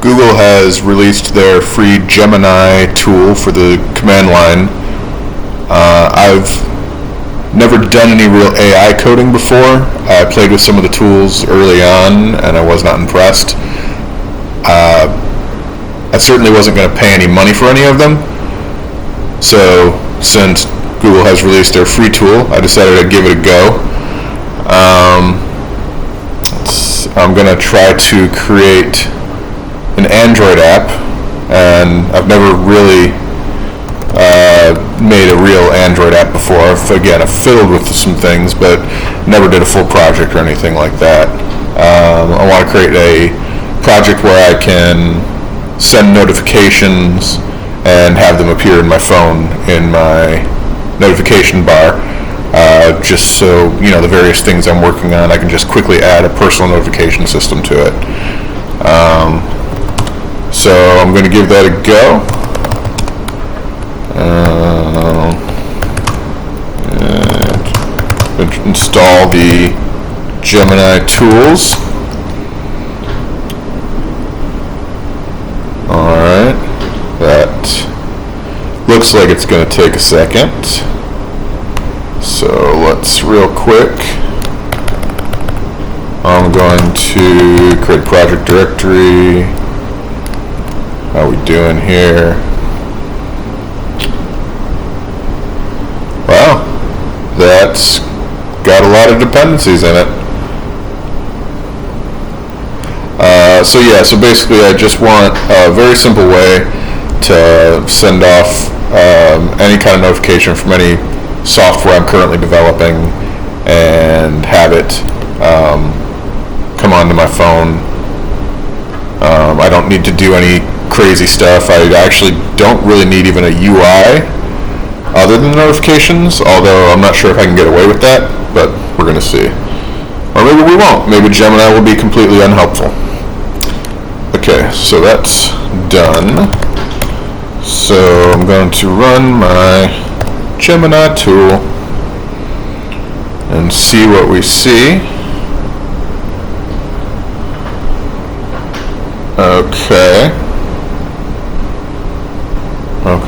Google has released their free Gemini tool for the command line. I've never done any real AI coding before. I played with some of the tools early on, and I was not impressed. I certainly wasn't going to pay any money for any of them. So, since Google has released their free tool, I decided I'd give it a go. I'm going to try to create an Android app, and I've never really made a real Android app before. Again, I've fiddled with some things, but never did a full project or anything like that. I want to create a project where I can send notifications and have them appear in my phone in my notification bar. Just so, the various things I'm working on, I can just quickly add a personal notification system to it. So I'm going to give that a go. And install the Gemini tools. Alright, that looks like it's going to take a second. So let's real quick, I'm going to create a project directory. How we doing here? Wow, that's got a lot of dependencies in it. So basically I just want a very simple way to send off any kind of notification from any software I'm currently developing and have it come onto my phone. I don't need to do any crazy stuff. I actually don't really need even a UI other than notifications, although I'm not sure if I can get away with that, but we're going to see. Or maybe we won't. Maybe Gemini will be completely unhelpful. Okay, so that's done. So I'm going to run my Gemini tool and see what we see. Okay,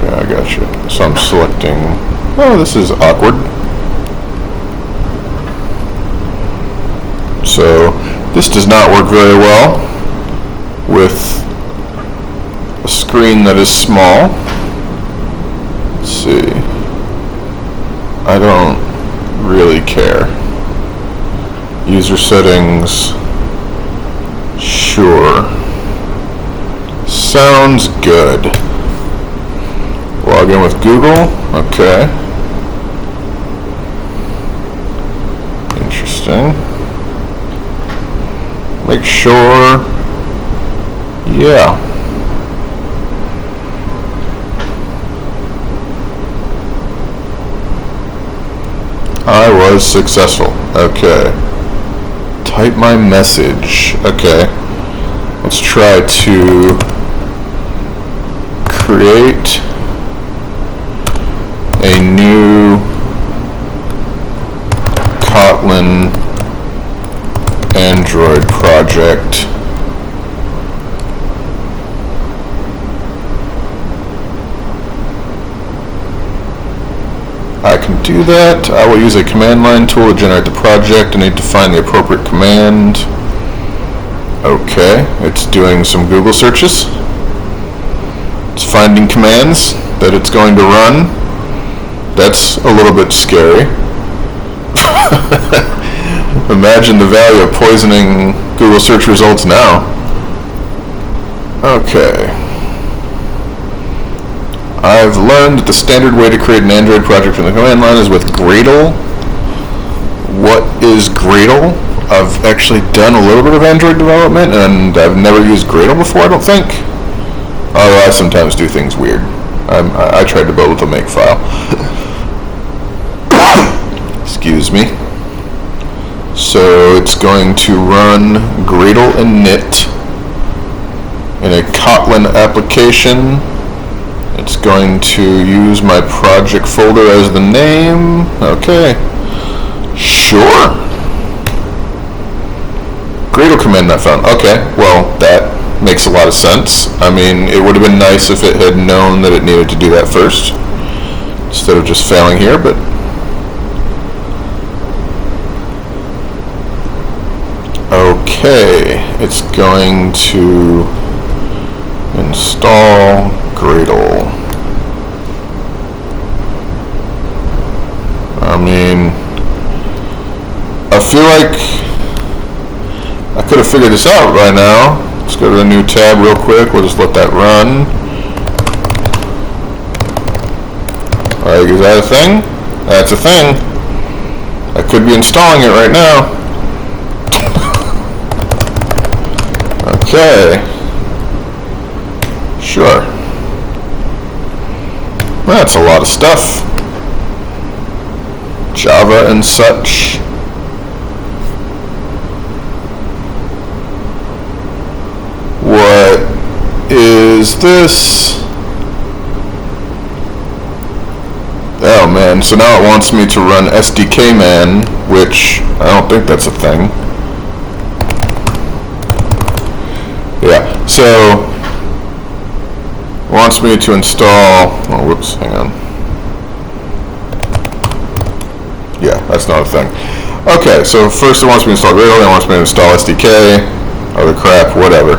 I got you. So I'm selecting, oh, this is awkward. So this does not work very well with a screen that is small. Let's see. I don't really care. User settings, sure. Sounds good. Log in with Google, okay. Interesting. Make sure, yeah. I was successful. Okay. Type my message. Okay. Let's try to create a new Kotlin Android project. I can do that. I will use a command line tool to generate the project. I need to find the appropriate command. Okay, it's doing some Google searches. It's finding commands that it's going to run. That's a little bit scary. Imagine the value of poisoning Google search results now. Okay. I've learned that the standard way to create an Android project from the command line is with Gradle. What is Gradle? I've actually done a little bit of Android development, and I've never used Gradle before, I don't think. Although I sometimes do things weird. I tried to build with a makefile. Excuse me. So it's going to run Gradle init in a Kotlin application. It's going to use my project folder as the name. Okay. Sure. Gradle command not found. Okay, well, that makes a lot of sense. I mean, it would have been nice if it had known that it needed to do that first, instead of just failing here, but okay, it's going to install Gradle. I mean, I feel like I could have figured this out by now. Let's go to the new tab real quick. We'll just let that run. Alright, is that a thing? That's a thing. I could be installing it right now. Okay. Sure. That's a lot of stuff. Java and such. What is this? Oh man, so now it wants me to run SDK man, which I don't think that's a thing. Yeah, so it wants me to install, oh whoops, hang on. Yeah, that's not a thing. Okay, so first it wants me to install Gradle, then it wants me to install SDK, other crap, whatever.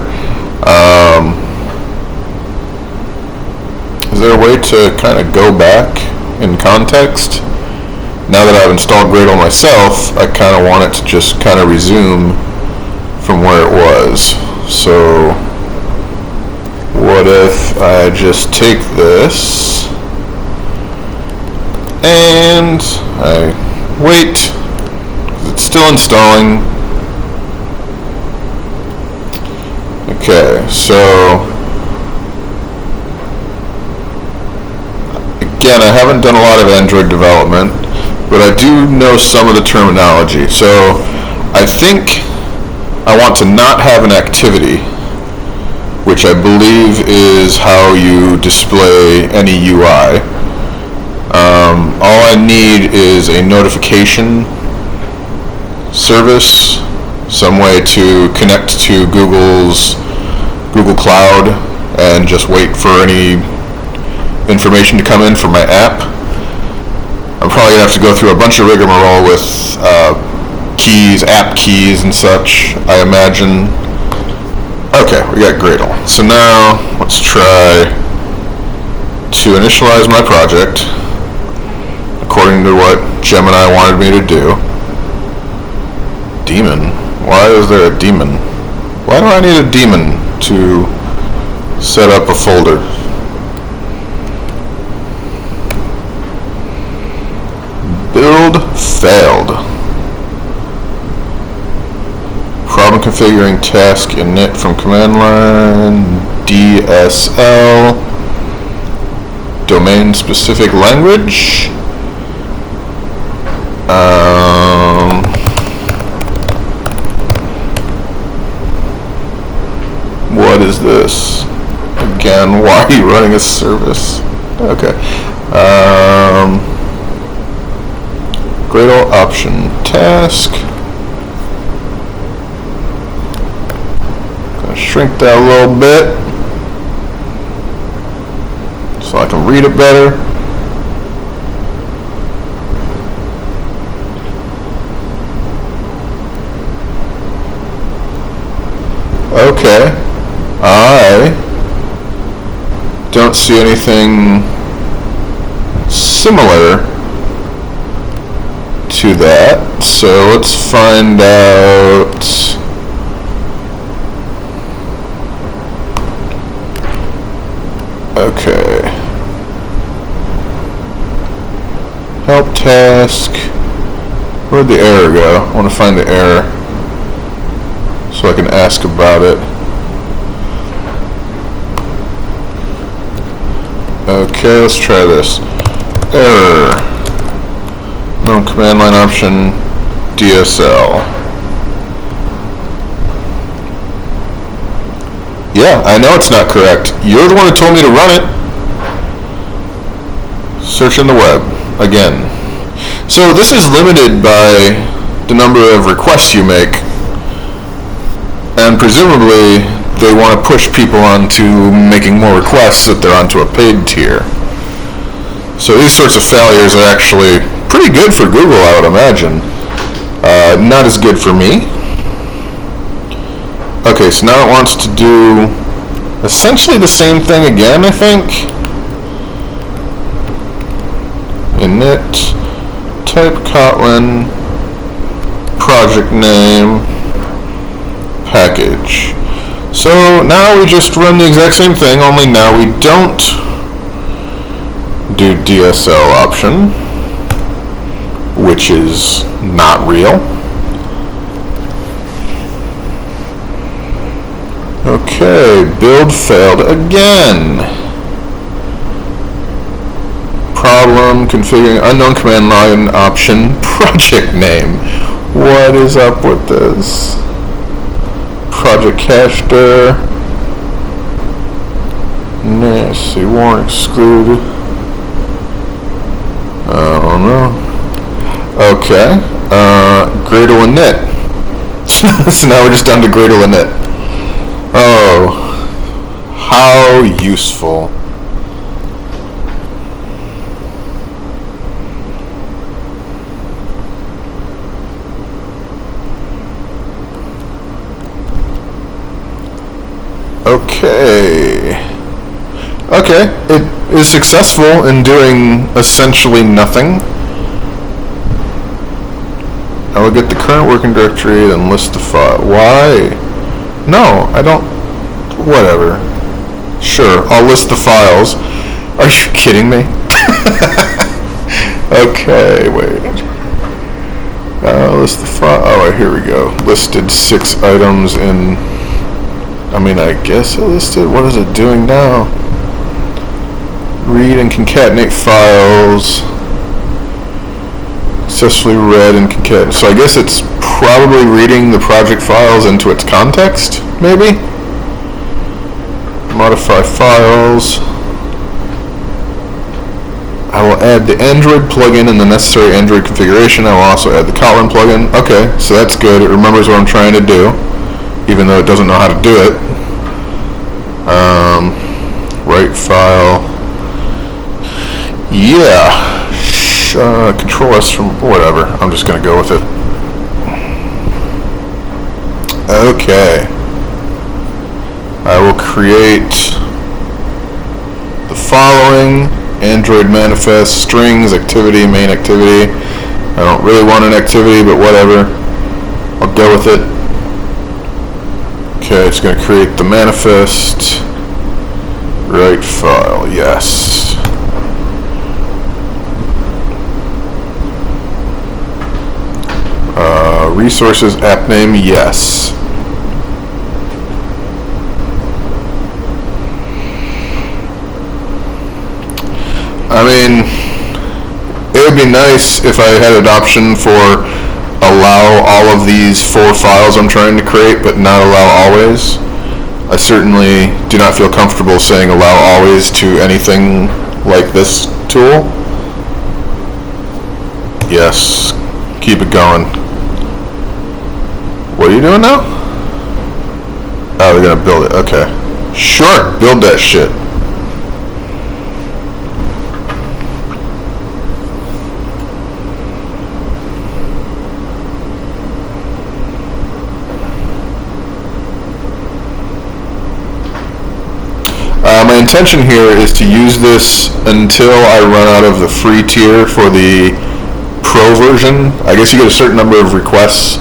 Is there a way to kind of go back in context? Now that I've installed Gradle myself, I kind of want it to just kind of resume from where it was. So what if I just take this and I wait, because it's still installing. Okay, so again, I haven't done a lot of Android development, but I do know some of the terminology. So I think I want to not have an activity, which I believe is how you display any UI. All I need is a notification service, some way to connect to Google Cloud and just wait for any information to come in from my app. I'm probably going to have to go through a bunch of rigmarole with keys, app keys and such, I imagine. Okay, we got Gradle. So now let's try to initialize my project according to what Gemini wanted me to do. Daemon? Why is there a daemon? Why do I need a daemon to set up a folder? Build failed. Problem configuring task init from command line, DSL, domain specific language. What is this? Again, why are you running a service? Okay. Gradle option task. Gonna shrink that a little bit so I can read it better. Okay. I don't see anything similar to that, so let's find out. Okay. Help task. Where'd the error go? I want to find the error so I can ask about it. Okay, let's try this. Error. No command line option, DSL. Yeah, I know it's not correct. You're the one who told me to run it. Search in the web. Again. So this is limited by the number of requests you make. And presumably they want to push people onto making more requests that they're onto a paid tier. So these sorts of failures are actually pretty good for Google, I would imagine. Not as good for me. Okay, so now it wants to do essentially the same thing again, I think. Init, type Kotlin, project name, package. So now we just run the exact same thing, only now we don't do DSL option, which is not real. Okay, build failed again. Problem, configuring unknown command line option, project name. What is up with this? Project cache dir. Let's see, warn exclude. I don't know. Okay, Gradle init. So now we're just down to Gradle init. Oh, how useful. Okay, it is successful in doing essentially nothing. I will get the current working directory, then list the file. Why? No, I don't. Whatever. Sure, I'll list the files. Are you kidding me? Okay, wait. List the file. Oh, here we go. Listed 6 items in. I mean, I guess it listed. What is it doing now? Read and concatenate files. Successfully read and concatenate. So I guess it's probably reading the project files into its context, maybe? Modify files. I will add the Android plugin in the necessary Android configuration. I will also add the Kotlin plugin. Okay, so that's good. It remembers what I'm trying to do, even though it doesn't know how to do it. Write file. Yeah. Control S from whatever. I'm just going to go with it. Okay. I will create the following. Android manifest, strings, activity, main activity. I don't really want an activity, but whatever. I'll go with it. Okay, it's going to create the manifest. Write file, yes. Resources, app name, yes. I mean, it would be nice if I had an option for allow all of these 4 files I'm trying to create, but not allow always. I certainly do not feel comfortable saying allow always to anything like this tool. Yes, keep it going. What are you doing now? Oh, they're gonna build it, okay. Sure, build that shit. My intention here is to use this until I run out of the free tier for the Pro version. I guess you get a certain number of requests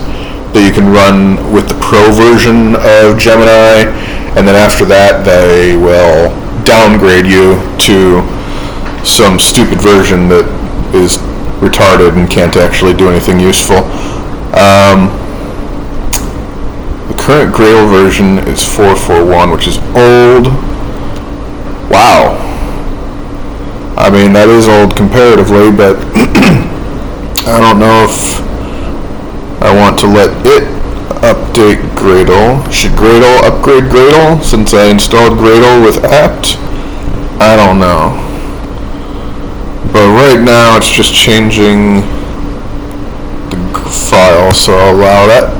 that you can run with the Pro version of Gemini, and then after that they will downgrade you to some stupid version that is retarded and can't actually do anything useful. The current Gradle version is 4.4.1, which is old. Wow. I mean, that is old comparatively, but I don't know if I want to let it update Gradle. Should Gradle upgrade Gradle since I installed Gradle with apt? I don't know. But right now it's just changing the file, so I'll allow that.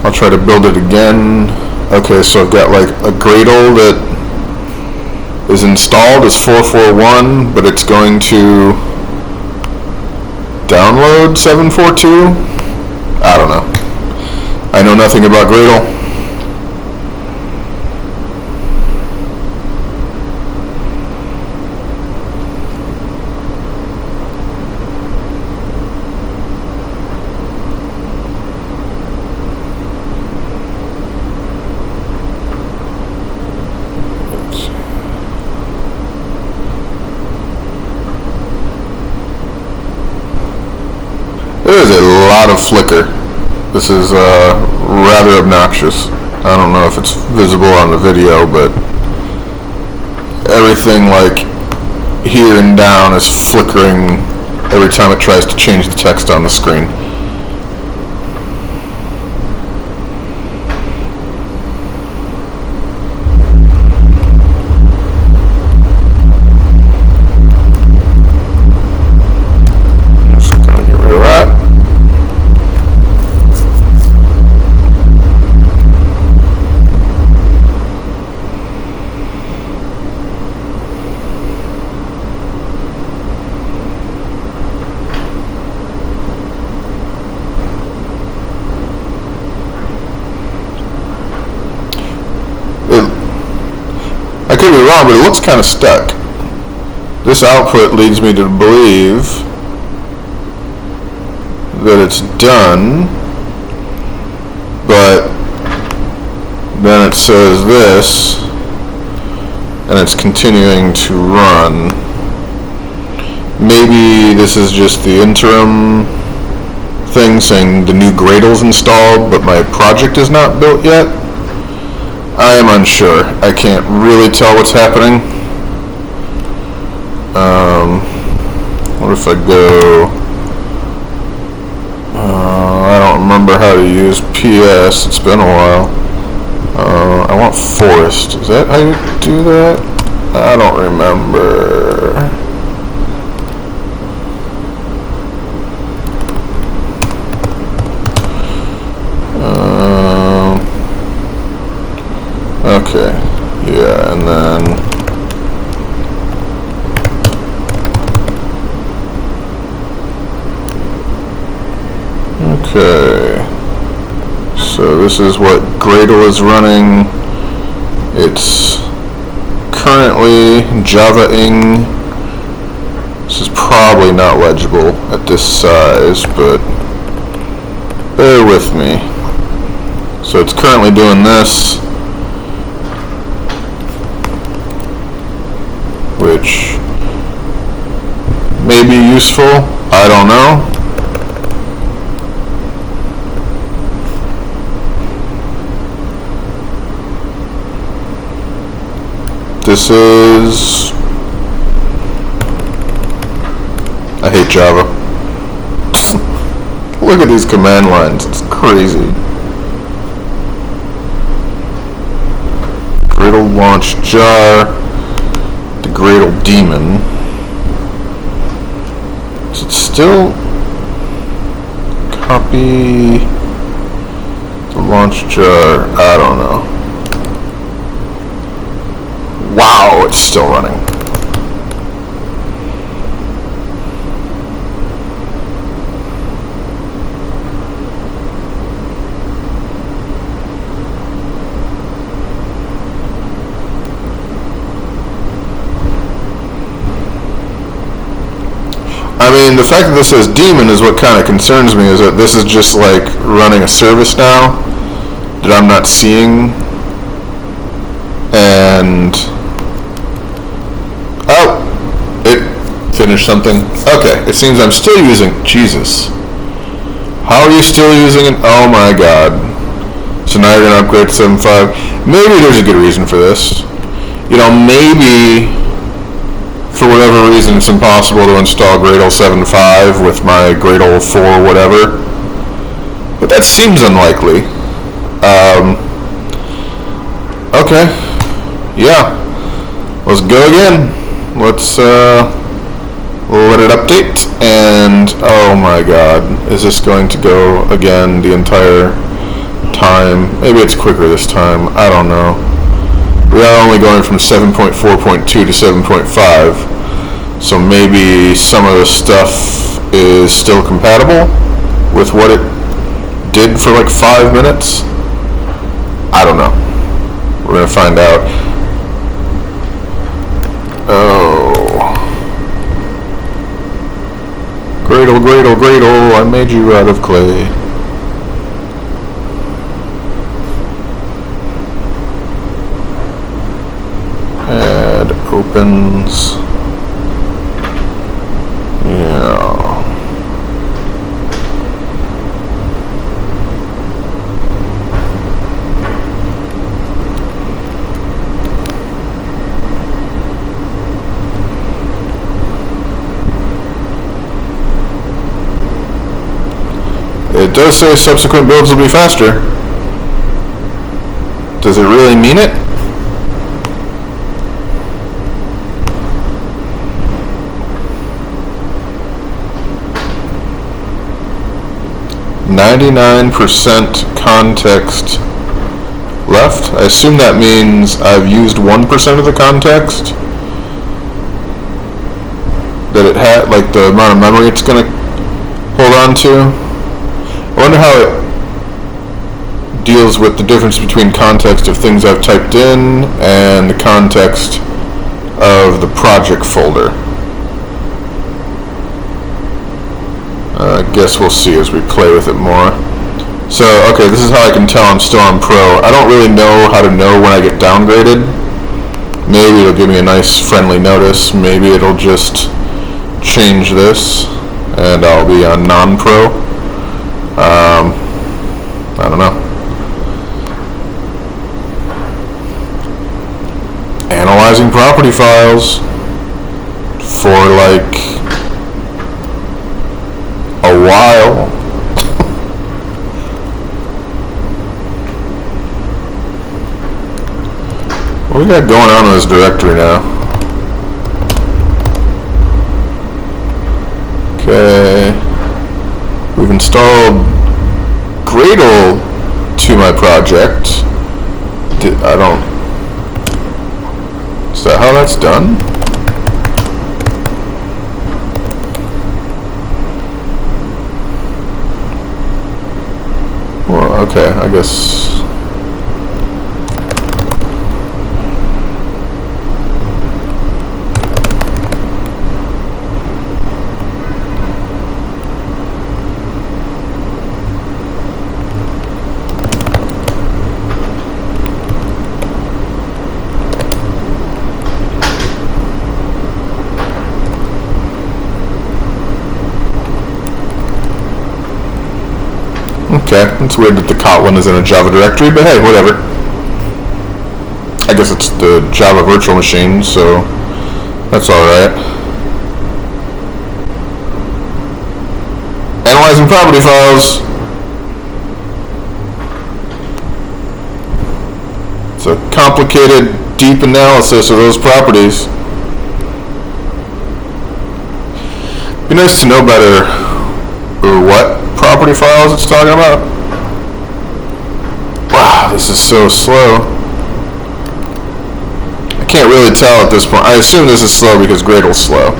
I'll try to build it again. Okay, so I've got like a Gradle that is installed as 441, but it's going to download 742. I don't know. I know nothing about Gradle. There's a lot of flicker. This is rather obnoxious. I don't know if it's visible on the video, but everything like here and down is flickering every time it tries to change the text on the screen. I could be wrong, but it looks kind of stuck. This output leads me to believe that it's done, but then it says this, and it's continuing to run. Maybe this is just the interim thing saying the new Gradle's installed, but my project is not built yet. I am unsure. I can't really tell what's happening. What if I go... I don't remember how to use PS. It's been a while. I want forest. Is that how you do that? I don't remember. Okay, yeah, and then okay, so this is what Gradle is running. It's currently Java-ing. This is probably not legible at this size, but bear with me. So it's currently doing this, which may be useful, I don't know. This is... I hate Java. Look at these command lines, it's crazy. Gradle launch jar. Gradle daemon. Is it still copy the launch jar? I don't know. Wow, it's still running. I mean, the fact that this says daemon is what kind of concerns me, is that this is just like running a service now that I'm not seeing. And oh, it finished something. Okay, it seems I'm still using... Jesus. How are you still using it? Oh my god. So now you're going to upgrade to 7.5. Maybe there's a good reason for this. You know, maybe... for whatever reason, it's impossible to install Gradle 7.5 with my Gradle 4 whatever. But that seems unlikely. Okay. Yeah. Let's go again. Let's let it update. And, oh my god. Is this going to go again the entire time. Maybe it's quicker this time. I don't know. We are only going from 7.4.2 to 7.5, so maybe some of the stuff is still compatible with what it did for like 5 minutes. I don't know. We're gonna find out. Oh. Gradle, Gradle, Gradle, I made you out of clay. Add opens. Yeah. It does say subsequent builds will be faster. Does it really mean it? %, context left. I assume that means I've used 1% of the context that it had, like the amount of memory it's going to hold on to. I wonder how it deals with the difference between context of things I've typed in and the context of the project folder. I guess we'll see as we play with it more. So, okay, this is how I can tell I'm still on Pro. I don't really know how to know when I get downgraded. Maybe it'll give me a nice friendly notice. Maybe it'll just change this and I'll be on non-Pro. I don't know. Analyzing property files for like a while. What we got going on in this directory now? Okay. We've installed Gradle to my project. I don't... Is that how that's done? Well, okay, I guess... Okay, it's weird that the Kotlin is in a Java directory, but hey, whatever. I guess it's the Java virtual machine, so that's alright. Analyzing property files. It's a complicated, deep analysis of those properties. Be nice to know better what property files it's talking about. Wow, this is so slow. I can't really tell at this point. I assume this is slow because Gradle's slow.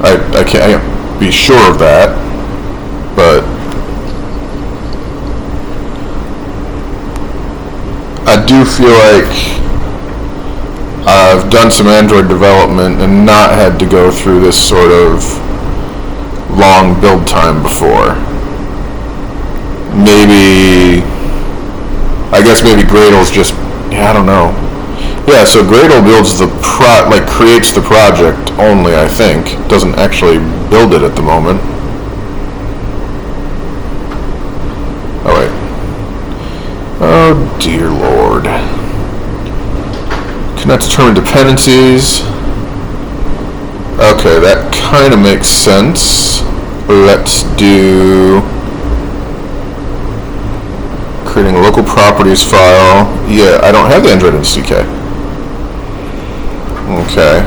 I can't be sure of that, but I do feel like I've done some Android development and not had to go through this sort of long build time before. Maybe, I guess maybe Gradle's just, I don't know. Yeah, so Gradle builds the creates the project only, I think. Doesn't actually build it at the moment. Oh wait. Oh dear lord. Cannot determine dependencies. Okay, that kind of makes sense. Let's do creating a local properties file. Yeah, I don't have the Android SDK. Okay.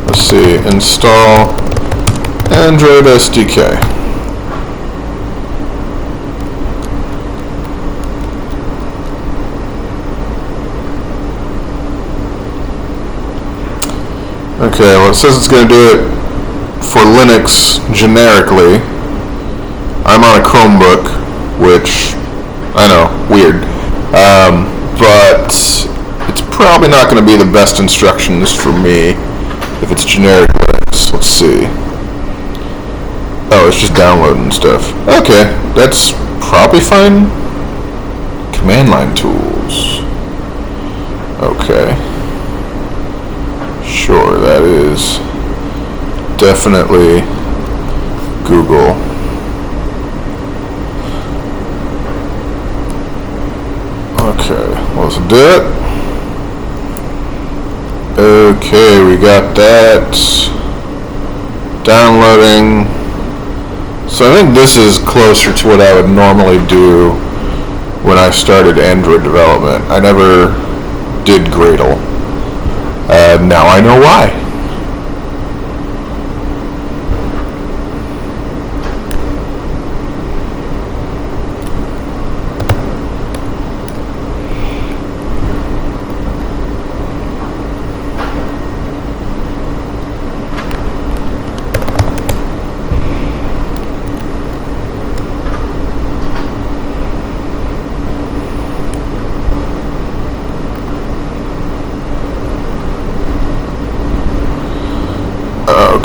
Let's see. Install Android SDK. Okay, well it says it's going to do it for Linux generically. I'm on a Chromebook, which, I know, weird. But it's probably not going to be the best instructions for me if it's generic Linux. Let's see. Oh, it's just downloading stuff. Okay, that's probably fine. Command line tools. Okay. Sure, that is definitely Google. Okay, let's do it. Okay, we got that. Downloading. So I think this is closer to what I would normally do when I started Android development. I never did Gradle. Now I know why.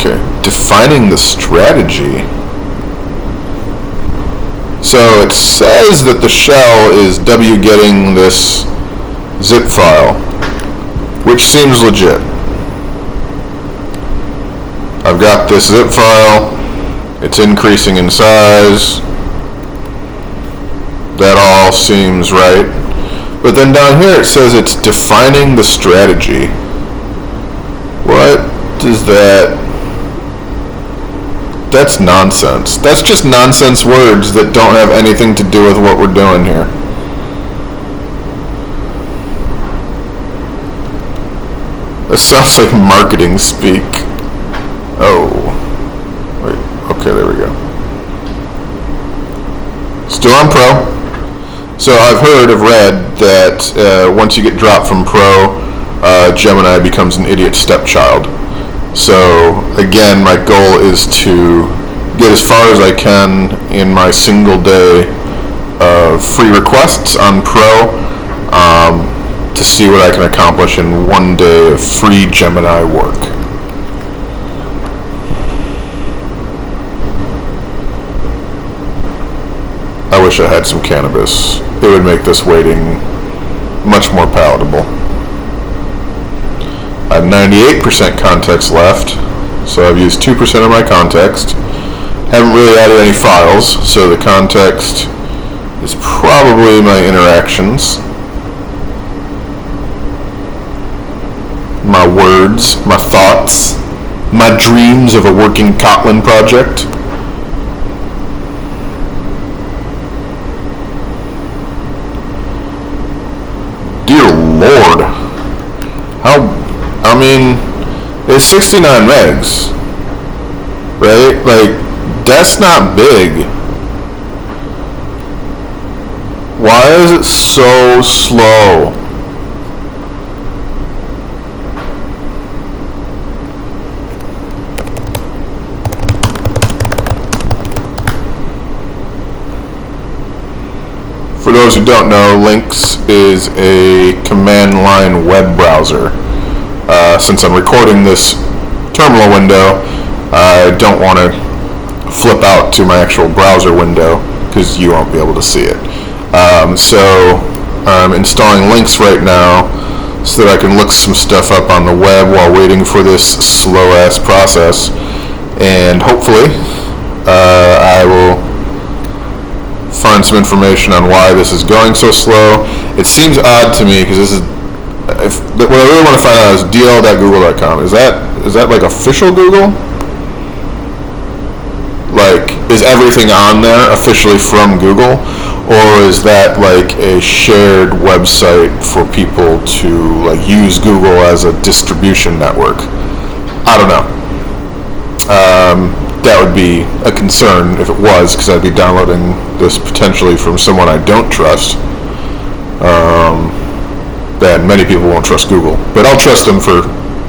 Okay, defining the strategy. So it says that the shell is wgetting this zip file, which seems legit. I've got this zip file, it's increasing in size, that all seems right. But then down here it says it's defining the strategy. What does that... That's nonsense. That's just nonsense words that don't have anything to do with what we're doing here. This sounds like marketing speak. Oh. Wait. Okay, there we go. Still on Pro. So I've read that once you get dropped from Pro, Gemini becomes an idiot stepchild. So again, my goal is to get as far as I can in my single day of free requests on Pro, to see what I can accomplish in one day of free Gemini work. I wish I had some cannabis. It would make this waiting much more palatable. I have 98% context left, so I've used 2% of my context. Haven't really added any files, so the context is probably my interactions, my words, my thoughts, my dreams of a working Kotlin project. Dear Lord, it's 69 megs, right? Like, that's not big. Why is it so slow? For those who don't know, Lynx is a command line web browser. Since I'm recording this terminal window, I don't want to flip out to my actual browser window because you won't be able to see it. So I'm installing Lynx right now so that I can look some stuff up on the web while waiting for this slow-ass process. And hopefully I will find some information on why this is going so slow. It seems odd to me because this is... what I really want to find out is dl.google.com. Is that like official Google? Like, is everything on there officially from Google? Or is that like a shared website for people to like use Google as a distribution network? I don't know. That would be a concern if it was, because I'd be downloading this potentially from someone I don't trust. And many people won't trust Google, but I'll trust them for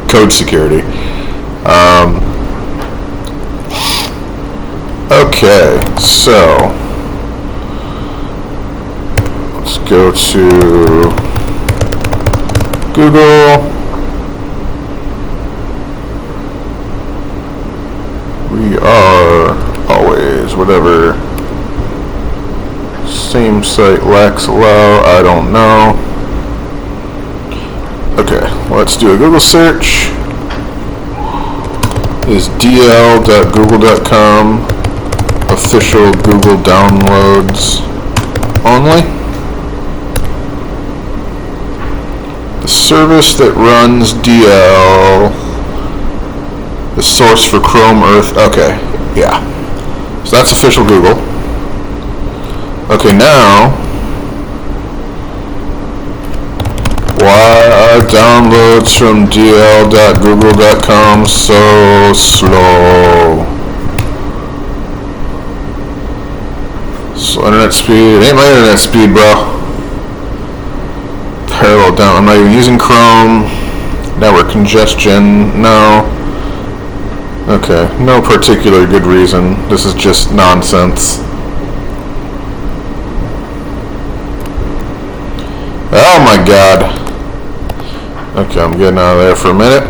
code security. Okay, so let's go to Google. We are always whatever same site lacks allow, I don't know. Okay, let's do a Google search. Is dl.google.com official Google downloads only? The service that runs DL, the source for Chrome Earth, okay, yeah. So that's official Google. Okay, now, why are downloads from dl.google.com so slow? Slow internet speed, ain't my internet speed, bro. Parallel down, I'm not even using Chrome. Network congestion, no. Okay, no particular good reason. This is just nonsense. Oh my god. Okay, I'm getting out of there for a minute.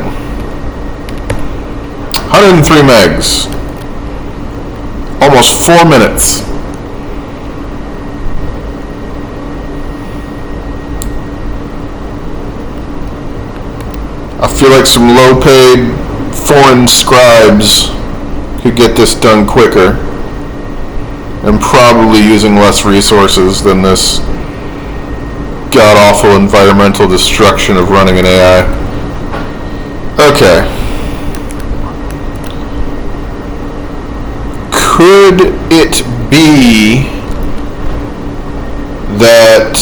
103 megs. Almost 4 minutes. I feel like some low-paid foreign scribes could get this done quicker and probably using less resources than this god-awful environmental destruction of running an AI. Okay. Could it be that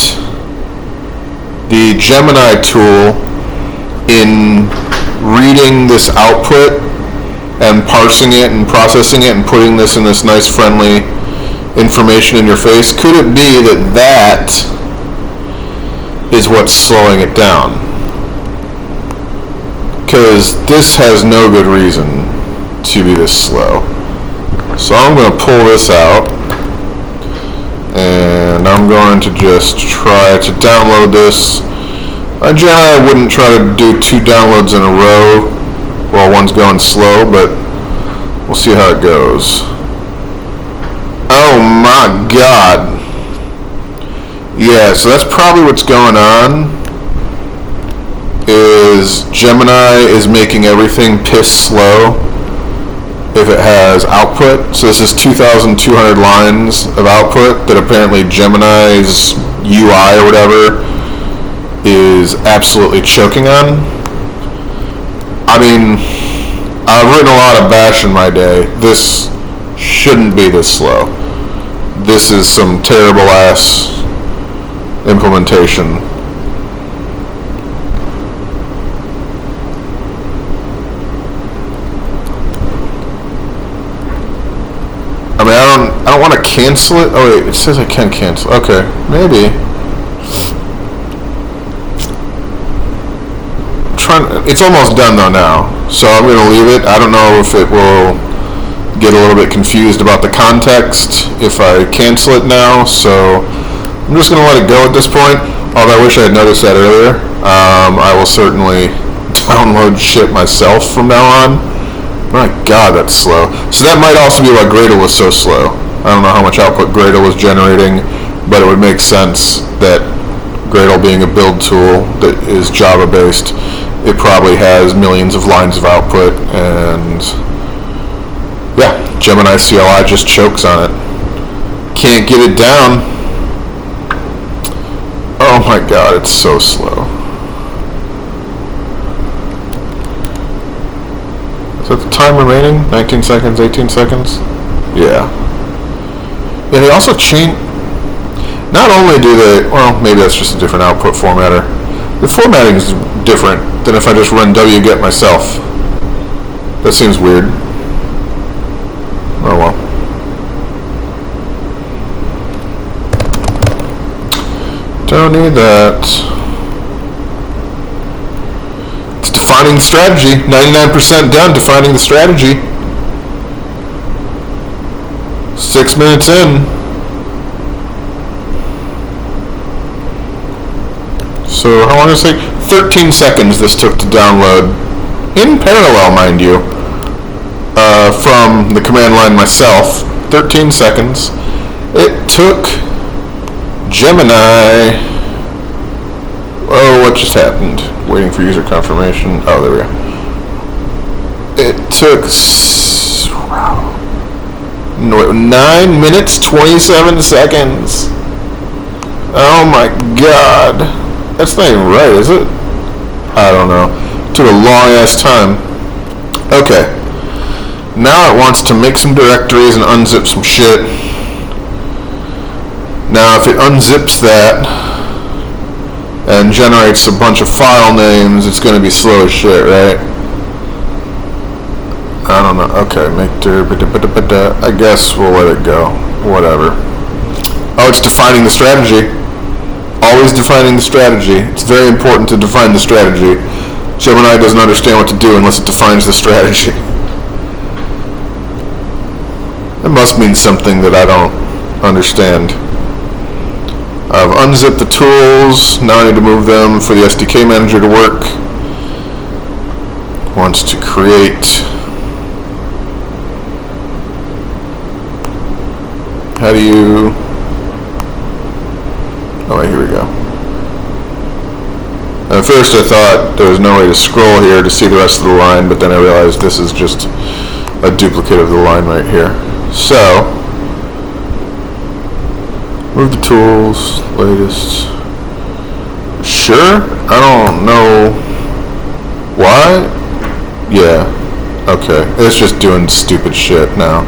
the Gemini tool, in reading this output and parsing it and processing it and putting this in this nice friendly information in your face, could it be that that is what's slowing it down? Because this has no good reason to be this slow. So I'm going to pull this out and I'm going to just try to download this. Generally I wouldn't try to do 2 downloads in a row while one's going slow, but we'll see how it goes. Oh my god. Yeah, so that's probably what's going on, is Gemini is making everything piss slow if it has output. So this is 2,200 lines of output that apparently Gemini's UI or whatever is absolutely choking on. I mean, I've written a lot of bash in my day. This shouldn't be this slow. This is some terrible ass implementation. I mean, I don't want to cancel it. Oh wait, it says I can cancel. Okay, maybe. It's almost done though now, so I'm going to leave it. I don't know if it will get a little bit confused about the context if I cancel it now, so I'm just going to let it go at this point, although I wish I had noticed that earlier. I will certainly download shit myself from now on. My god, that's slow. So that might also be why Gradle was so slow. I don't know how much output Gradle was generating, but it would make sense that Gradle being a build tool that is Java based, it probably has millions of lines of output, and yeah, Gemini CLI just chokes on it. Can't get it down. Oh my god, it's so slow. Is that the time remaining? 19 seconds, 18 seconds? Yeah. Yeah, they also change. Not only do they, well, maybe that's just a different output formatter. The formatting is different than if I just run wget myself. That seems weird. Oh well. Don't need that. It's defining the strategy. 99% done defining the strategy. 6 minutes in. So how long does it take? 13 seconds this took to download. In parallel, mind you. From the command line myself. 13 seconds. It took Gemini. Oh, what just happened? Waiting for user confirmation. Oh, there we go. It took 9 minutes, 27 seconds. Oh my god. That's not even right, is it? I don't know. It took a long ass time. Okay. Now it wants to make some directories and unzip some shit. Now if it unzips that and generates a bunch of file names, it's going to be slow as shit, right? I don't know. Okay, I guess we'll let it go. Whatever. Oh, it's defining the strategy. Always defining the strategy. It's very important to define the strategy. Gemini doesn't understand what to do unless it defines the strategy. It must mean something that I don't understand. I've unzipped the tools. Now I need to move them for the SDK manager to work. Wants to create. How do you... Oh, here we go. At first I thought there was no way to scroll here to see the rest of the line, but then I realized this is just a duplicate of the line right here. So, move the tools, latest. Sure? I don't know why. Yeah. Okay. It's just doing stupid shit now.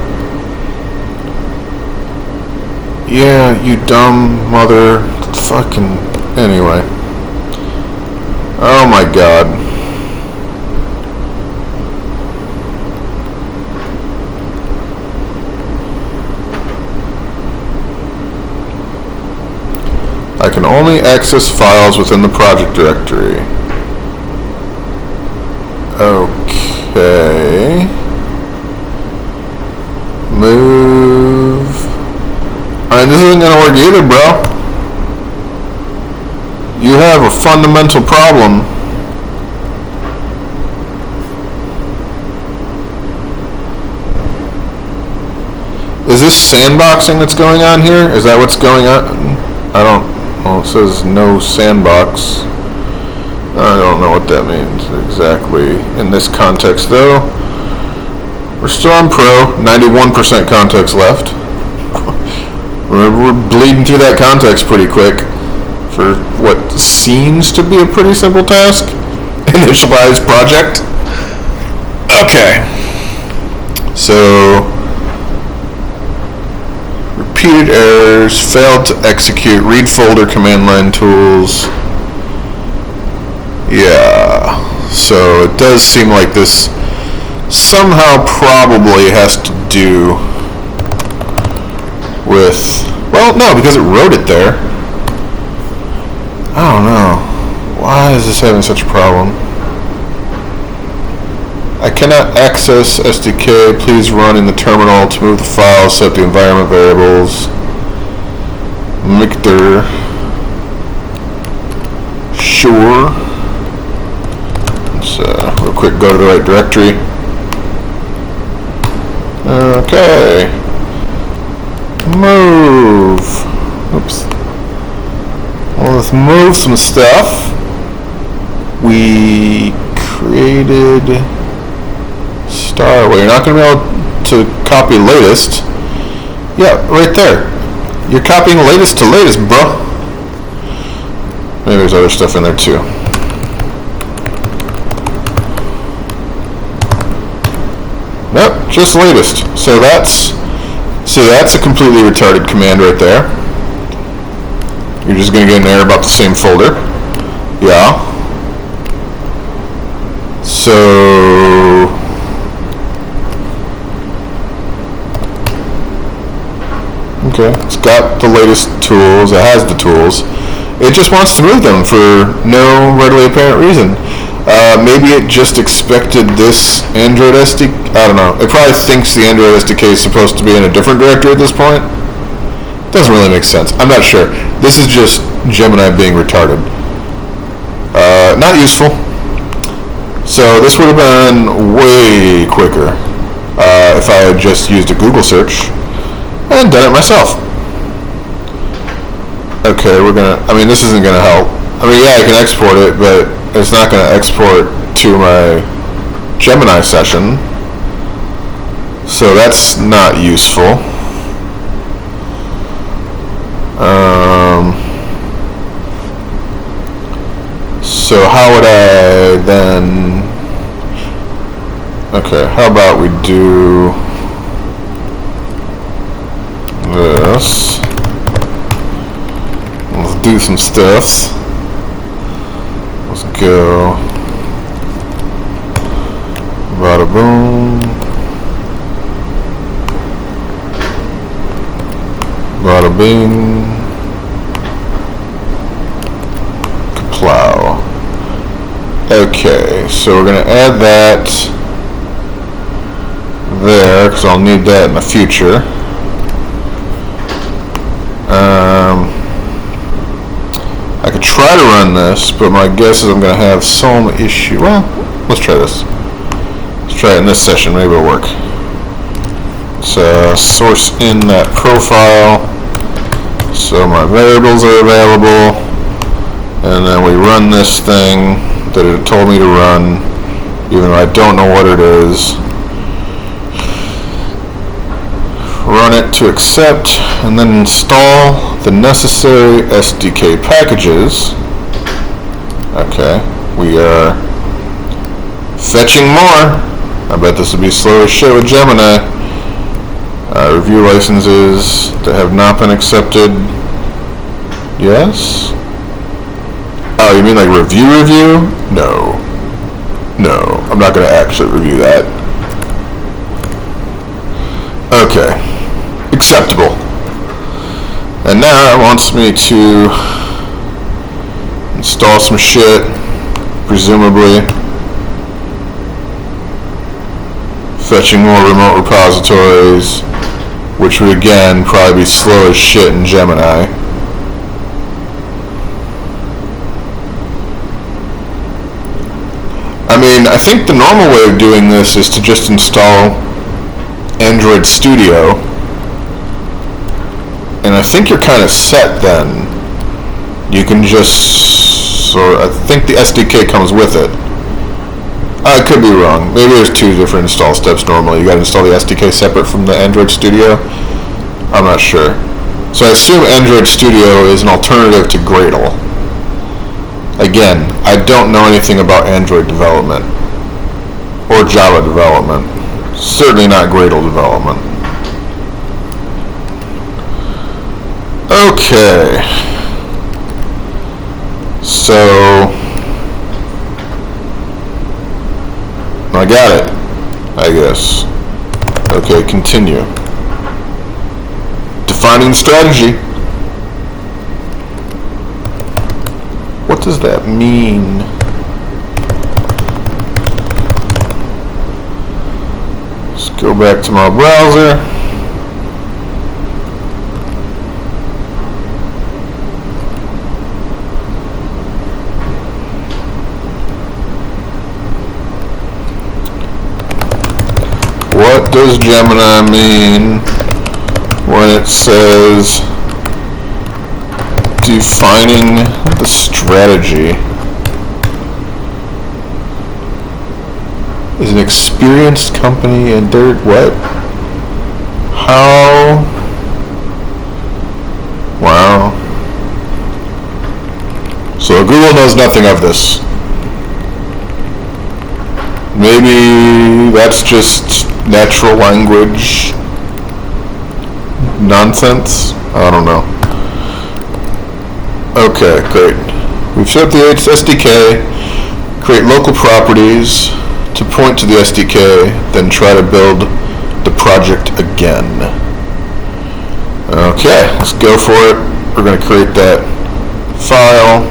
Yeah, you dumb mother fucking... Anyway. Oh my god. I can only access files within the project directory. Okay. Move. This isn't gonna work either, bro. You have a fundamental problem. Is this sandboxing that's going on here? Is that what's going on? I don't... Well, it says no sandbox. I don't know what that means exactly in this context, though. We're still on Pro. 91% context left. We're bleeding through that context pretty quick for what seems to be a pretty simple task. Initialize project. Okay. So... repeated errors, failed to execute, read folder command line tools. Yeah, so it does seem like this somehow probably has to do with, well, no, because it wrote it there. I don't know. Why is this having such a problem? I cannot access SDK. Please run in the terminal to move the files, set the environment variables. Mictor. Sure. Let's real quick go to the right directory. Okay. Move. Oops. Well, let's move some stuff. We created... Well, you're not going to be able to copy latest. Yeah, right there. You're copying latest to latest, bro. Maybe there's other stuff in there too. Nope, just latest. So that's a completely retarded command right there. You're just going to get an error about the same folder. Yeah. So... Okay, it's got the latest tools, it has the tools. It just wants to move them for no readily apparent reason. Maybe it just expected this Android SDK. I don't know. It probably thinks the Android SDK is supposed to be in a different directory at this point. Doesn't really make sense. I'm not sure. This is just Gemini being retarded. Not useful. So this would have been way quicker if I had just used a Google search and done it myself. Okay, this isn't gonna help. Yeah, I can export it, but it's not gonna export to my Gemini session. So that's not useful. So how would I then... Okay, how about we do this. Let's do some stuffs. Let's go. Bada boom. Bada bing. Kaplow. Okay, so we're going to add that there, because I'll need that in the future. I could try to run this, but my guess is I'm going to have some issue. Well, let's try this. Let's try it in this session. Maybe it'll work. So source in that profile, so my variables are available, and then we run this thing that it told me to run, even though I don't know what it is. Run it to accept, and then install the necessary SDK packages. Okay, we are fetching more. I bet this would be slow as shit with Gemini. Review licenses that have not been accepted. Yes? Oh, you mean like review? No, I'm not going to actually review that. Okay, acceptable. And now it wants me to install some shit, presumably. Fetching more remote repositories, which would again probably be slow as shit in Gemini. I think the normal way of doing this is to just install Android Studio, and I think you're kind of set then. You can just, I think the SDK comes with it. I could be wrong. Maybe there's two different install steps normally. You gotta install the SDK separate from the Android Studio. I'm not sure. So I assume Android Studio is an alternative to Gradle. Again, I don't know anything about Android development or Java development. Certainly not Gradle development. Okay. So I got it, I guess. Okay, continue. Defining strategy. What does that mean? Let's go back to my browser. What does Gemini mean when it says defining the strategy? Is an experienced company and they're what? How? Wow. So Google knows nothing of this. Maybe that's just natural language nonsense? I don't know. Okay, great. We've set up the SDK, create local properties to point to the SDK, then try to build the project again. Okay, let's go for it. We're going to create that file,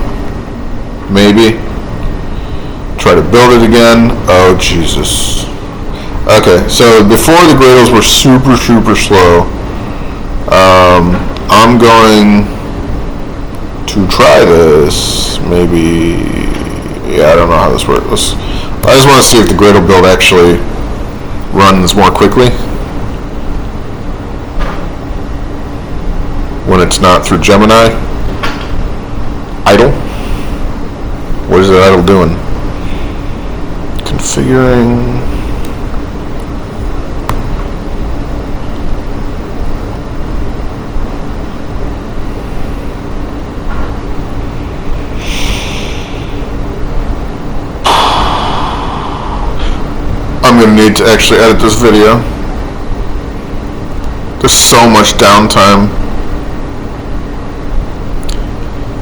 maybe. Try to build it again. Oh, Jesus. Okay, so before the Gradles were super, super slow. I'm going to try this. Maybe, yeah, I don't know how this works. I just want to see if the Gradle build actually runs more quickly when it's not through Gemini. Idle. What is the idle doing? Configuring. I'm going to need to actually edit this video. There's so much downtime.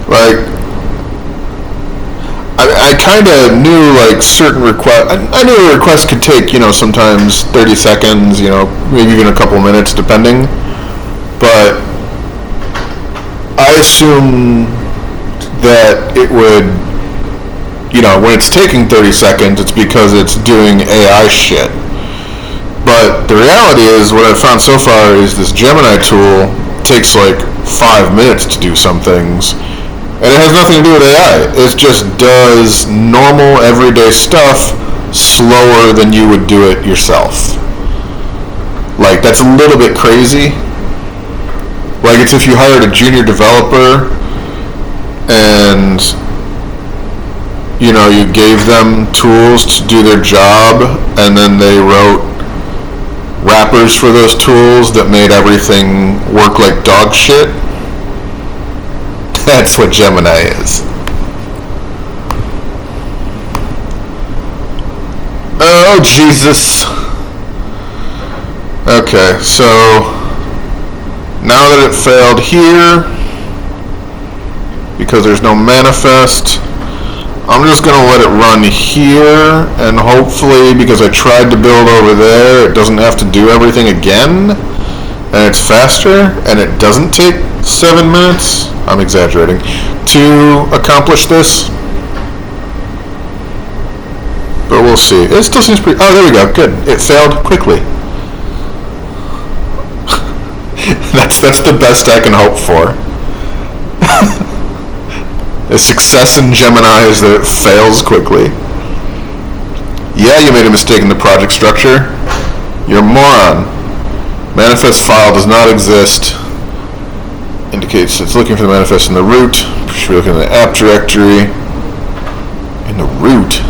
Like, I kind of knew like certain requests. I knew a request could take, sometimes 30 seconds, maybe even a couple minutes depending. But I assumed that it would, when it's taking 30 seconds, it's because it's doing AI shit. But the reality is, what I've found so far is this Gemini tool takes like 5 minutes to do some things. And it has nothing to do with AI. It just does normal, everyday stuff slower than you would do it yourself. Like, that's a little bit crazy. Like, it's if you hired a junior developer and you gave them tools to do their job, and then they wrote wrappers for those tools that made everything work like dog shit. That's what Gemini is. Oh, Jesus. Okay, so now that it failed here, because there's no manifest, I'm just going to let it run here, and hopefully, because I tried to build over there, it doesn't have to do everything again, and it's faster, and it doesn't take 7 minutes, I'm exaggerating, to accomplish this. But we'll see. It still seems pretty... Oh, there we go. Good. It failed quickly. That's the best I can hope for. A success in Gemini is that it fails quickly. Yeah, you made a mistake in the project structure. You're a moron. Manifest file does not exist. Indicates it's looking for the manifest in the root. Should be looking in the app directory. In the root?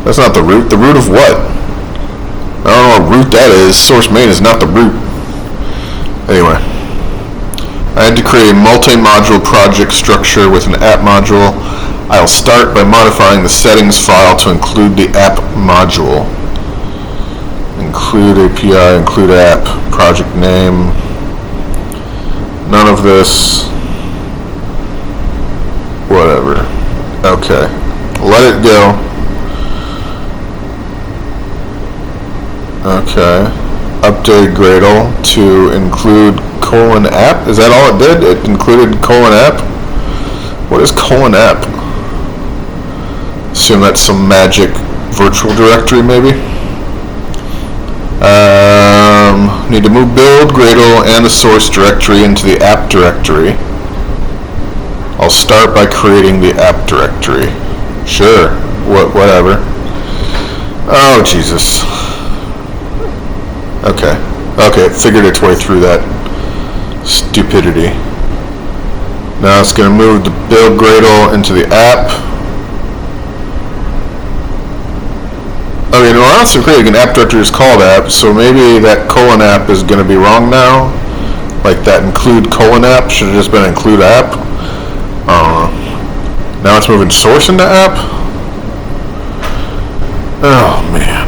That's not the root. The root of what? I don't know what root that is. Source main is not the root. Anyway. I had to create a multi-module project structure with an app module. I'll start by modifying the settings file to include the app module. Include API, include app, project name. None of this. Whatever. Okay. Let it go. Okay. Update Gradle to include :app. Is that all it did? It included :app? What is :app? Assume that's some magic virtual directory, maybe? Need to move build Gradle and the source directory into the app directory. I'll start by creating the app directory. Sure. Whatever. Oh, Jesus. Okay. Okay, it figured its way through that stupidity. Now it's going to move the build Gradle into the app. Okay, no, I'm also creating an app directory is called app, so maybe that :app is going to be wrong now. Like that include :app should have just been include app. Now it's moving source into app. Oh man.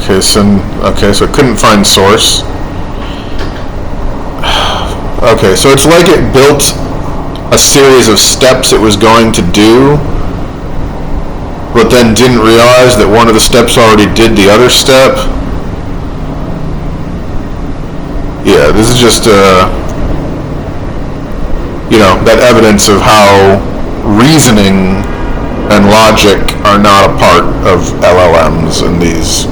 Okay, so it couldn't find source. Okay, so it's like it built a series of steps it was going to do, but then didn't realize that one of the steps already did the other step. Yeah, this is just that evidence of how reasoning and logic are not a part of LLMs and these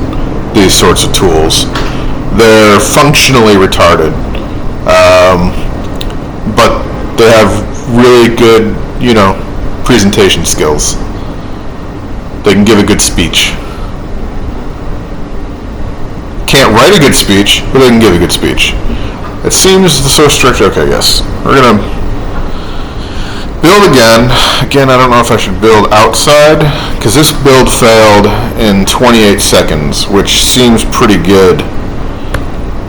sorts of tools. They're functionally retarded, but they have really good, presentation skills. They can give a good speech. Can't write a good speech, but they can give a good speech. It seems so strict. Okay, yes. We're going to build again. Again, I don't know if I should build outside, because this build failed in 28 seconds, which seems pretty good.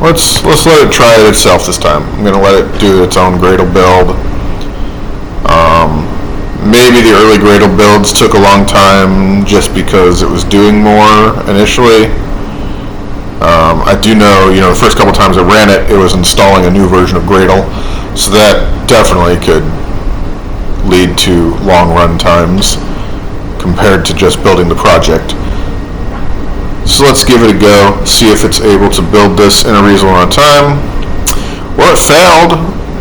Let's let it try it itself this time. I'm going to let it do its own Gradle build. Maybe the early Gradle builds took a long time just because it was doing more initially. I do know, the first couple times I ran it, it was installing a new version of Gradle, so that definitely could lead to long run times compared to just building the project. So let's give it a go, see if it's able to build this in a reasonable amount of time. Well, it failed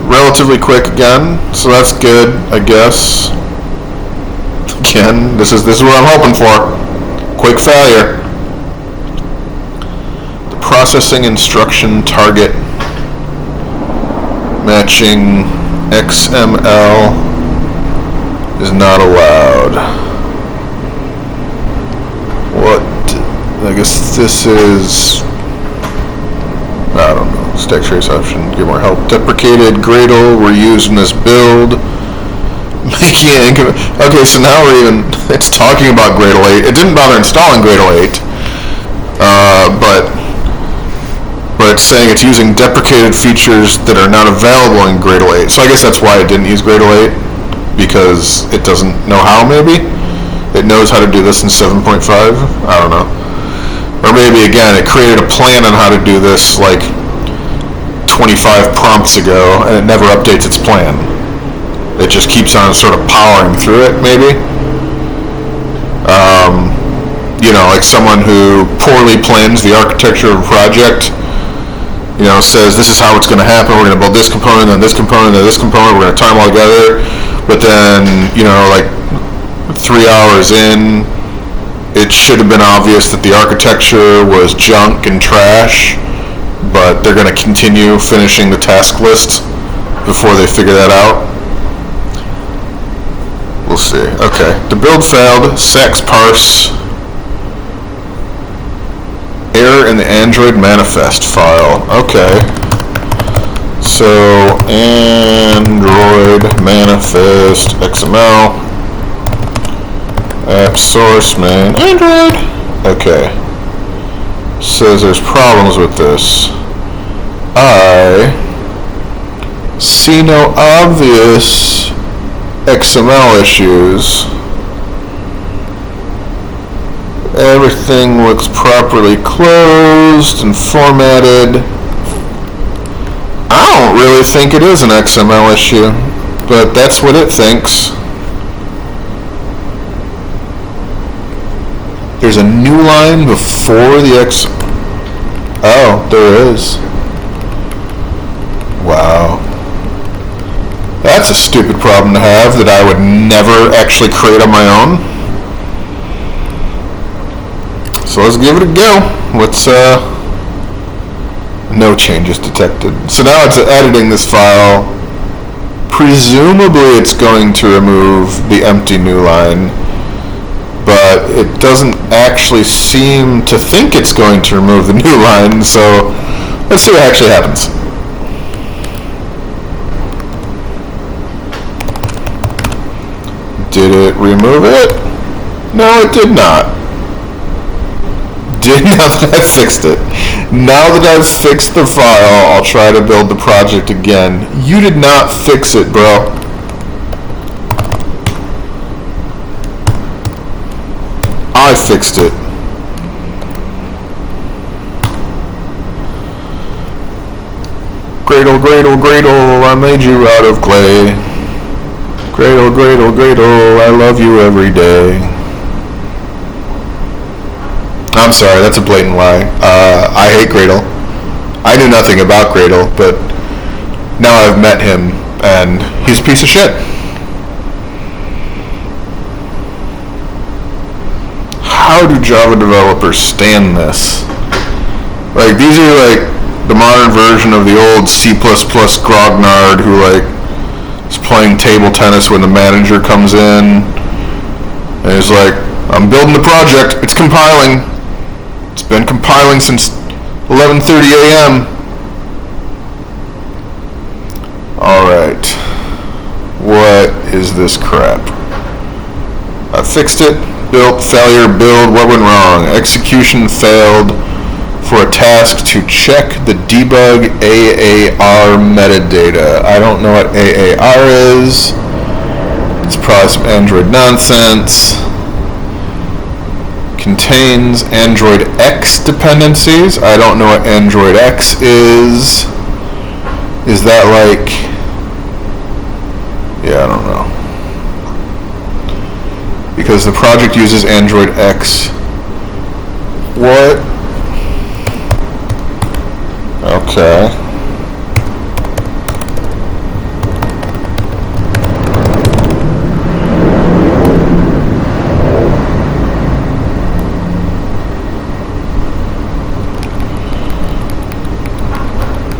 relatively quick again, so that's good, I guess. Again, this is what I'm hoping for. Quick failure. The processing instruction target matching XML is not allowed. What? I guess this is, I don't know, stack trace option, get more help. Deprecated Gradle were used in this build. Making it inconvenient. Okay, so now it's talking about Gradle 8. It didn't bother installing Gradle 8, but it's saying it's using deprecated features that are not available in Gradle 8. So I guess that's why it didn't use Gradle 8, because it doesn't know how, maybe? It knows how to do this in 7.5? I don't know. Or maybe, again, it created a plan on how to do this like 25 prompts ago, and it never updates its plan. It just keeps on sort of powering through it, maybe. Like someone who poorly plans the architecture of a project, says this is how it's going to happen, we're going to build this component, then this component, then this component, we're going to tie them all together, but then, like 3 hours in, it should have been obvious that the architecture was junk and trash, but they're going to continue finishing the task list before they figure that out. We'll see. Okay, the build failed. Sex parse. Error in the Android manifest file. Okay. So, Android manifest XML. App source main. Android. Okay. Says there's problems with this. I see no obvious XML issues. Everything looks properly closed and formatted. I don't really think it is an XML issue, but that's what it thinks. There's a new line before the X. Oh, there is. Wow. That's a stupid problem to have that I would never actually create on my own. So let's give it a go. No changes detected. So now it's editing this file. Presumably it's going to remove the empty new line, but it doesn't actually seem to think it's going to remove the new line, so let's see what actually happens. Did it remove it? No, it did not. Now that I fixed it. Now that I've fixed the file, I'll try to build the project again. You did not fix it, bro. I fixed it. Gradle, Gradle, Gradle, I made you out of clay. Gradle, Gradle, Gradle, I love you every day. I'm sorry, that's a blatant lie. I hate Gradle. I knew nothing about Gradle, but now I've met him. And he's a piece of shit. How do Java developers stand this? Like, these are like the modern version of the old C++ grognard who like is playing table tennis when the manager comes in and he's like, I'm building the project, it's compiling. It's been compiling since 11:30 a.m. Alright. What is this crap? I fixed it. Built, failure, build, what went wrong? Execution failed for a task to check the debug AAR metadata. I don't know what AAR is. It's probably some Android nonsense. Contains Android X dependencies. I don't know what Android X is. Is that like... Yeah, I don't know. Because the project uses Android X. What? Okay.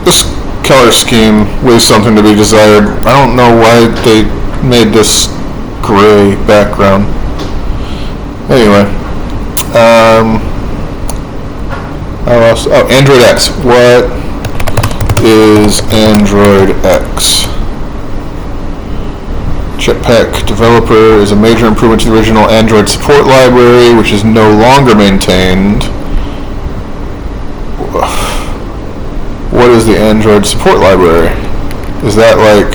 This color scheme leaves something to be desired. I don't know why they made this gray background. Anyway, Android X. What is Android X? Jetpack Developer is a major improvement to the original Android support library, which is no longer maintained. What is the Android support library? Is that like...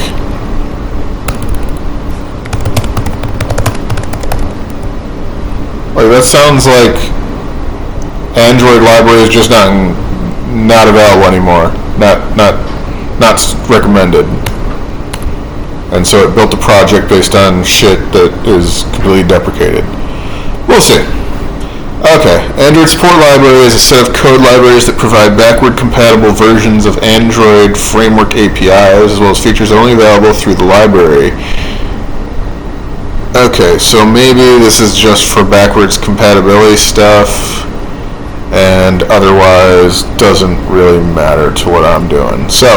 Like, that sounds like Android library is just not available anymore. Not recommended. And so it built a project based on shit that is completely deprecated. We'll see. Okay, Android support library is a set of code libraries that provide backward compatible versions of Android framework APIs, as well as features only available through the library. Okay, so maybe this is just for backwards compatibility stuff, and otherwise doesn't really matter to what I'm doing. So,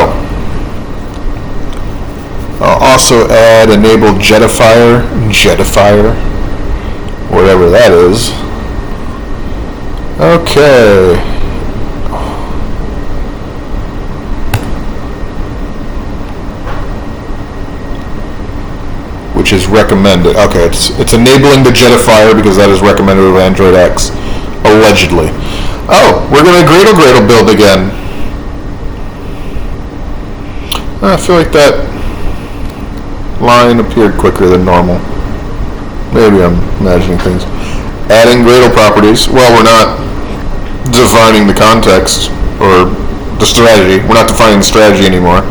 I'll also add enable Jetifier, whatever that is. Okay. Which is recommended. Okay, it's enabling the Jetifier because that is recommended with Android X, allegedly. Oh, we're gonna Gradle build again. I feel like that line appeared quicker than normal. Maybe I'm imagining things. Adding Gradle properties. Well, we're not defining the context or the strategy. We're not defining the strategy anymore.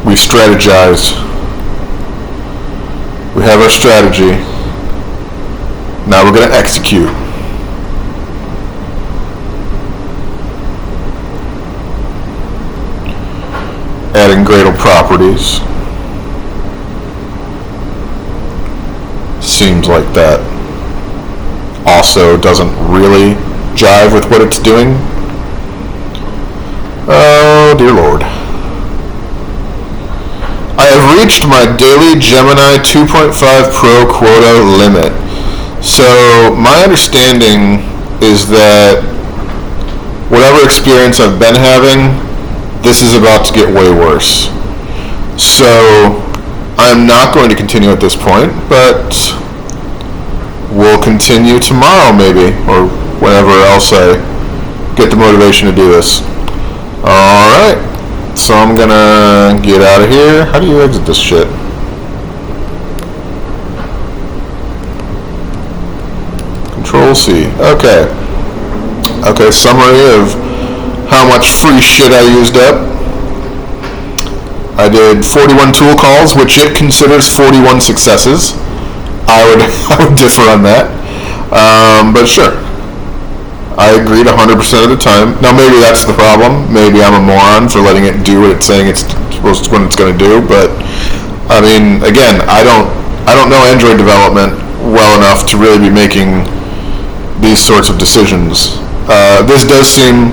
We've strategized. We have our strategy. Now we're going to execute. Adding Gradle properties. Seems like that also doesn't really jive with what it's doing. Oh dear Lord. I have reached my daily Gemini 2.5 Pro quota limit. So my understanding is that whatever experience I've been having, this is about to get way worse. So I'm not going to continue at this point, but we'll continue tomorrow maybe, or whenever else I get the motivation to do this. Alright, so I'm gonna get out of here. How do you exit this shit? Control C. Okay. Okay, summary of how much free shit I used up. I did 41 tool calls, which it considers 41 successes. I would differ on that. But sure. I agreed 100% of the time. Now maybe that's the problem. Maybe I'm a moron for letting it do what it's saying it's what it's going to do. But I mean, again, I don't know Android development well enough to really be making these sorts of decisions. This does seem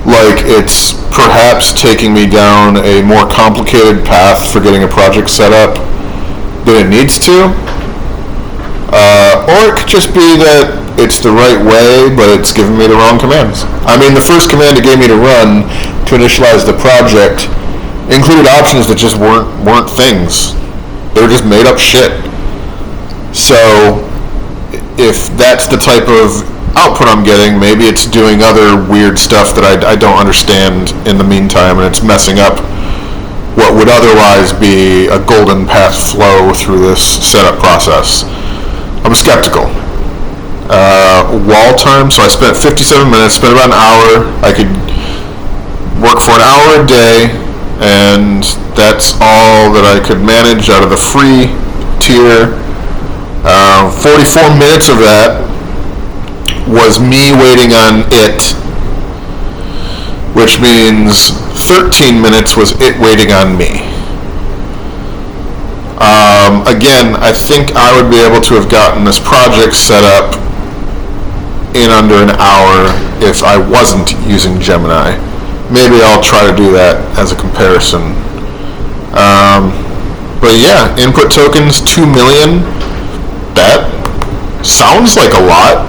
like it's perhaps taking me down a more complicated path for getting a project set up than it needs to. Or it could just be that it's the right way, but it's giving me the wrong commands. I mean, the first command it gave me to run to initialize the project included options that just weren't things. They were just made up shit. So if that's the type of output I'm getting, maybe it's doing other weird stuff that I don't understand in the meantime, and it's messing up what would otherwise be a golden path flow through this setup process. I'm skeptical. Wall time, so I spent 57 minutes, spent about an hour. I could work for an hour a day, and that's all that I could manage out of the free tier. 44 minutes of that was me waiting on it, which means 13 minutes was it waiting on me. Again, I think I would be able to have gotten this project set up in under an hour if I wasn't using Gemini. Maybe I'll try to do that as a comparison. But yeah, input tokens, 2 million. That sounds like a lot.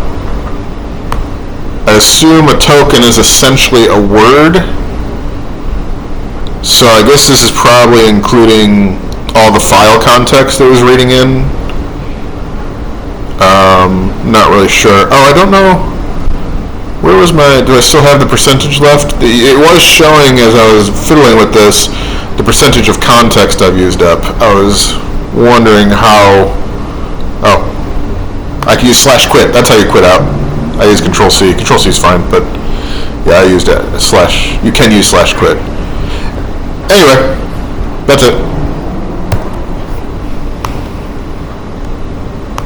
I assume a token is essentially a word. So I guess this is probably including all the file context that was reading in. Not really sure. Oh, I don't know. Where was do I still have the percentage left? It was showing as I was fiddling with this, the percentage of context I've used up. I was wondering how, I can use /quit. That's how you quit out. I use Control-C. Control-C is fine, but yeah, I used it. You can use /quit. Anyway, that's it.